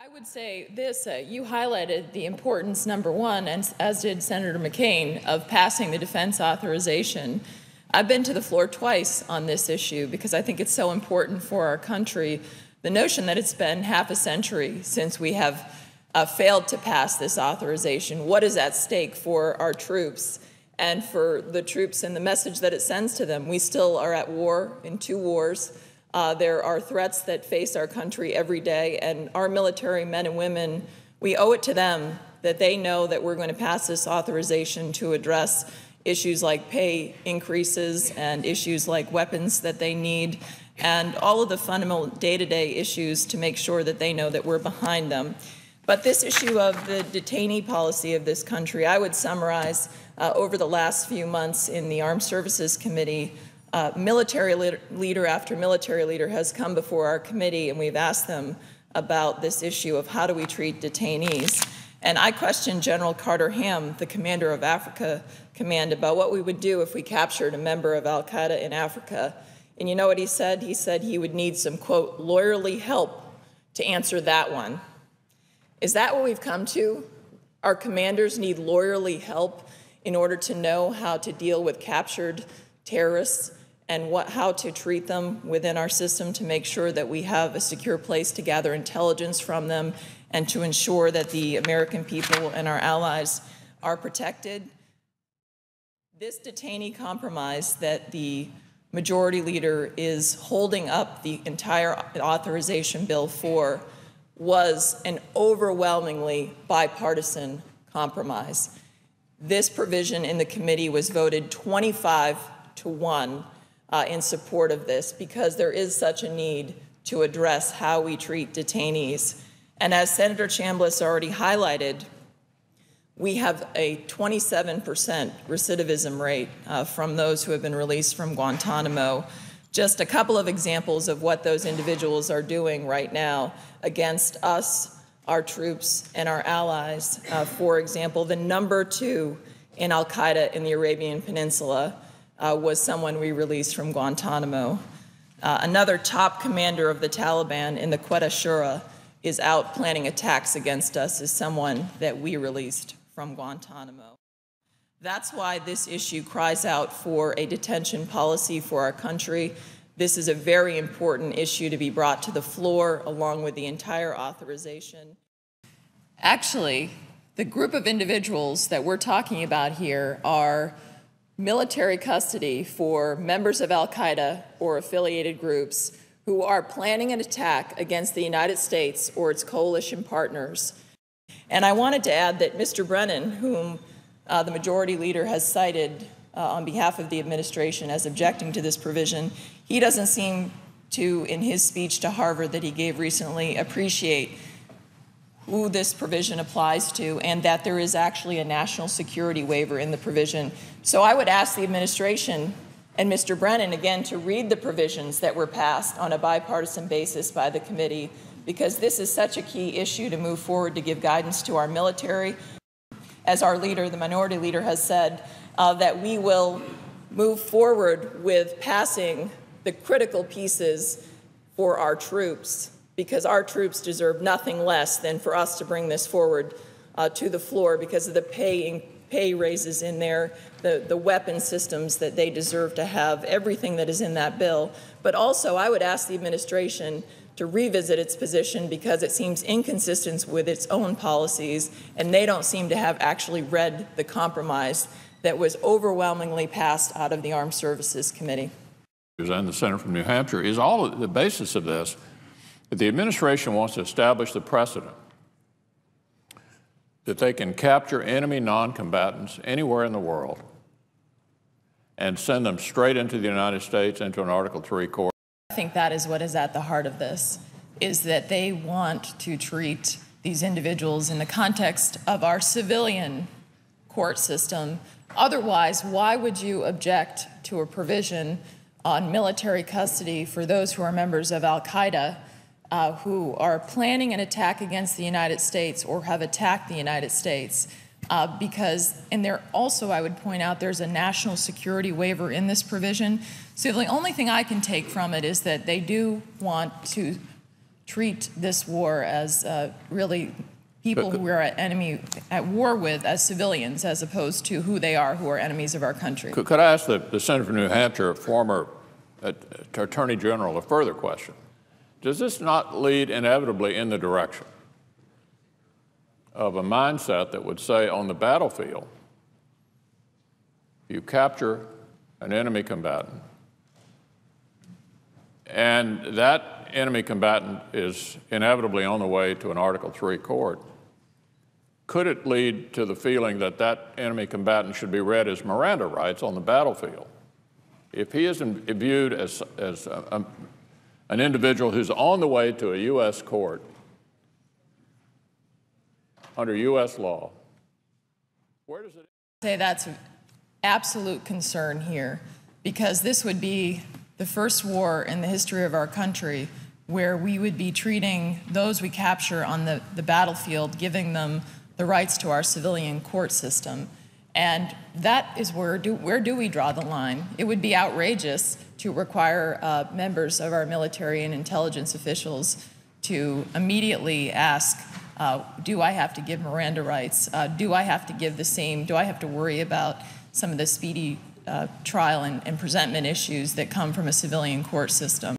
I would say this, you highlighted the importance, number one, and as did Senator McCain, of passing the defense authorization. I've been to the floor twice on this issue because I think it's so important for our country. The notion that it's been half a century since we have failed to pass this authorization, what is at stake for our troops and for the troops and the message that it sends to them? We still are at war, in 2 wars. There are threats that face our country every day, and our military men and women, we owe it to them that they know that we're going to pass this authorization to address issues like pay increases and issues like weapons that they need and all of the fundamental day-to-day issues to make sure that they know that we're behind them. But this issue of the detainee policy of this country, I would summarize over the last few months in the Armed Services Committee. Military leader after military leader has come before our committee, and we've asked them about this issue of how do we treat detainees. And I questioned General Carter Ham, the commander of Africa Command, about what we would do if we captured a member of al-Qaeda in Africa. And you know what he said? He said he would need some, quote, lawyerly help to answer that one. Is that what we've come to? Our commanders need lawyerly help in order to know how to deal with captured terrorists and how to treat them within our system to make sure that we have a secure place to gather intelligence from them and to ensure that the American people and our allies are protected. This detainee compromise that the majority leader is holding up the entire authorization bill for was an overwhelmingly bipartisan compromise. This provision in the committee was voted 25-1 in support of this because there is such a need to address how we treat detainees. And as Senator Chambliss already highlighted, we have a 27% recidivism rate from those who have been released from Guantanamo. Just a couple of examples of what those individuals are doing right now against us, our troops, and our allies. For example, the number 2 in al-Qaeda in the Arabian Peninsula was someone we released from Guantanamo. Another top commander of the Taliban in the Quetta Shura is out planning attacks against us as someone that we released from Guantanamo. That's why this issue cries out for a detention policy for our country. This is a very important issue to be brought to the floor along with the entire authorization. Actually, the group of individuals that we're talking about here are military custody for members of al-Qaeda or affiliated groups who are planning an attack against the United States or its coalition partners. And I wanted to add that Mr. Brennan, whom the majority leader has cited on behalf of the administration as objecting to this provision, he doesn't seem to, in his speech to Harvard that he gave recently, appreciate who this provision applies to and that there is actually a national security waiver in the provision. So I would ask the administration and Mr. Brennan, again, to read the provisions that were passed on a bipartisan basis by the committee, because this is such a key issue to move forward to give guidance to our military. As our leader, the minority leader, has said, that we will move forward with passing the critical pieces for our troops, because our troops deserve nothing less than for us to bring this forward to the floor because of the pay raises in there, the weapon systems that they deserve to have, everything that is in that bill. But also, I would ask the administration to revisit its position because it seems inconsistent with its own policies, and they don't seem to have actually read the compromise that was overwhelmingly passed out of the Armed Services Committee. And the senator from New Hampshire is all of the basis of this. That the administration wants to establish the precedent that they can capture enemy non-combatants anywhere in the world and send them straight into the United States into an Article III court. I think that is what is at the heart of this, is that they want to treat these individuals in the context of our civilian court system. Otherwise, why would you object to a provision on military custody for those who are members of al-Qaeda who are planning an attack against the United States or have attacked the United States? And there also, I would point out, there's a national security waiver in this provision. So the only thing I can take from it is that they do want to treat this war as really people who we're at war with as civilians, as opposed to who they are, who are enemies of our country. Could I ask the senator from New Hampshire, former Attorney General, a further question? Does this not lead inevitably in the direction of a mindset that would say on the battlefield, you capture an enemy combatant, and that enemy combatant is inevitably on the way to an Article III court, could it lead to the feeling that that enemy combatant should be read as Miranda rights on the battlefield? If he isn't viewed as an individual who's on the way to a U.S. court under U.S. law, where does it say that's an absolute concern here, because this would be the first war in the history of our country where we would be treating those we capture on the battlefield, giving them the rights to our civilian court system. And that is where do we draw the line? It would be outrageous to require members of our military and intelligence officials to immediately ask, do I have to give Miranda rights? Do I have to give the same? Do I have to worry about some of the speedy trial and presentment issues that come from a civilian court system?